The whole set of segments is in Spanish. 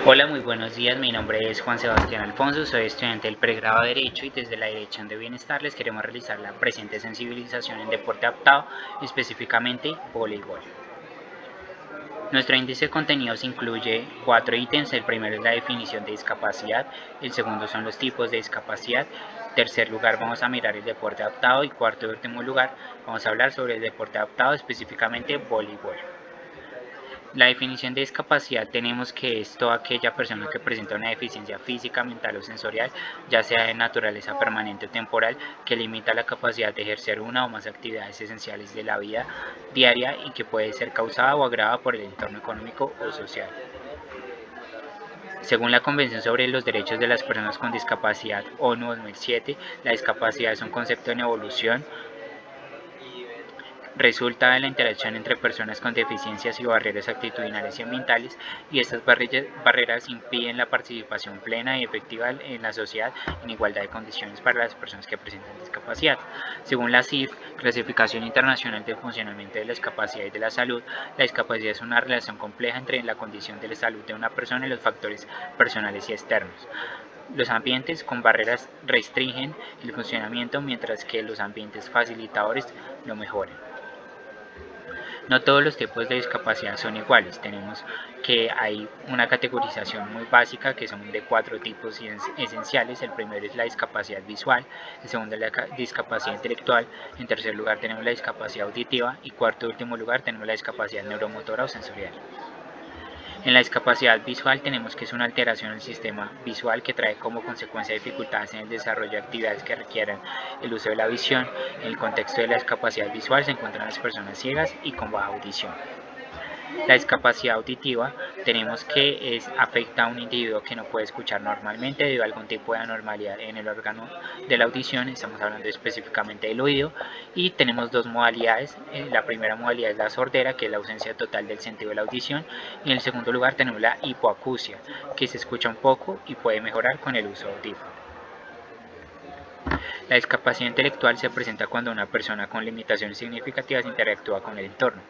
Hola, muy buenos días. Mi nombre es Juan Sebastián Alfonso, soy estudiante del pregrado de Derecho y desde la Dirección de Bienestar les queremos realizar la presente sensibilización en deporte adaptado, específicamente voleibol. Nuestro índice de contenidos incluye 4 ítems. El primero es la definición de discapacidad, el segundo son los tipos de discapacidad, en tercer lugar vamos a mirar el deporte adaptado y cuarto y último lugar vamos a hablar sobre el deporte adaptado, específicamente voleibol. La definición de discapacidad tenemos que es toda aquella persona que presenta una deficiencia física, mental o sensorial, ya sea de naturaleza permanente o temporal, que limita la capacidad de ejercer una o más actividades esenciales de la vida diaria y que puede ser causada o agravada por el entorno económico o social. Según la Convención sobre los Derechos de las Personas con Discapacidad, ONU 2007, la discapacidad es un concepto en evolución. Resulta de la interacción entre personas con deficiencias y barreras actitudinales y ambientales, y estas barreras impiden la participación plena y efectiva en la sociedad en igualdad de condiciones para las personas que presentan discapacidad. Según la CIF, Clasificación Internacional del Funcionamiento de la Discapacidad y de la Salud, la discapacidad es una relación compleja entre la condición de la salud de una persona y los factores personales y externos. Los ambientes con barreras restringen el funcionamiento, mientras que los ambientes facilitadores lo mejoran. No todos los tipos de discapacidad son iguales. Tenemos que hay una categorización muy básica que son de 4 tipos esenciales. El primero es la discapacidad visual, el segundo es la discapacidad intelectual, en tercer lugar tenemos la discapacidad auditiva y cuarto y último lugar tenemos la discapacidad neuromotora o sensorial. En la discapacidad visual tenemos que es una alteración del sistema visual que trae como consecuencia dificultades en el desarrollo de actividades que requieran el uso de la visión. En el contexto de la discapacidad visual se encuentran las personas ciegas y con baja audición. La discapacidad auditiva tenemos que afecta a un individuo que no puede escuchar normalmente debido a algún tipo de anormalidad en el órgano de la audición. Estamos hablando específicamente del oído, y tenemos dos modalidades. La primera modalidad es la sordera, que es la ausencia total del sentido de la audición, y en el segundo lugar tenemos la hipoacusia, que se escucha un poco y puede mejorar con el uso de audífonos. La discapacidad intelectual se presenta cuando una persona con limitaciones significativas interactúa con el entorno.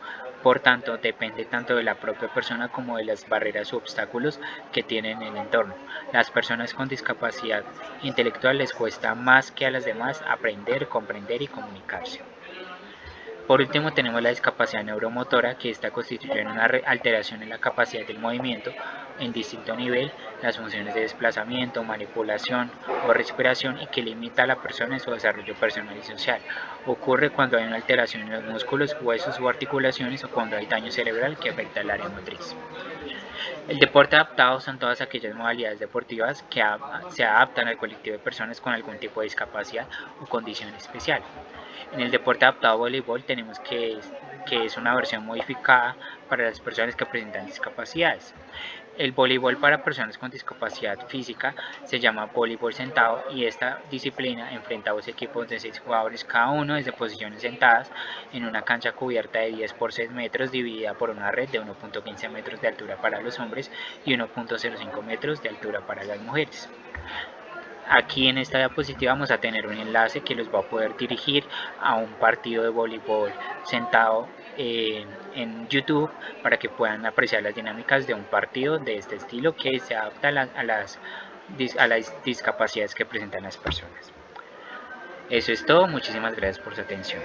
Por tanto, depende tanto de la propia persona como de las barreras u obstáculos que tienen en el entorno. Las personas con discapacidad intelectual les cuesta más que a las demás aprender, comprender y comunicarse. Por último tenemos la discapacidad neuromotora, que esta constituye una alteración en la capacidad del movimiento en distinto nivel, las funciones de desplazamiento, manipulación o respiración, y que limita a la persona en su desarrollo personal y social. Ocurre cuando hay una alteración en los músculos, huesos o articulaciones, o cuando hay daño cerebral que afecta el área motriz. El deporte adaptado son todas aquellas modalidades deportivas que se adaptan al colectivo de personas con algún tipo de discapacidad o condición especial. En el deporte adaptado voleibol tenemos que es una versión modificada para las personas que presentan discapacidades. El voleibol para personas con discapacidad física se llama voleibol sentado, y esta disciplina enfrenta a 2 equipos de 6 jugadores cada uno desde posiciones sentadas en una cancha cubierta de 10 por 6 metros dividida por una red de 1.15 metros de altura para los hombres y 1.05 metros de altura para las mujeres. Aquí en esta diapositiva vamos a tener un enlace que los va a poder dirigir a un partido de voleibol sentado en YouTube, para que puedan apreciar las dinámicas de un partido de este estilo que se adapta a las discapacidades que presentan las personas. Eso es todo, muchísimas gracias por su atención.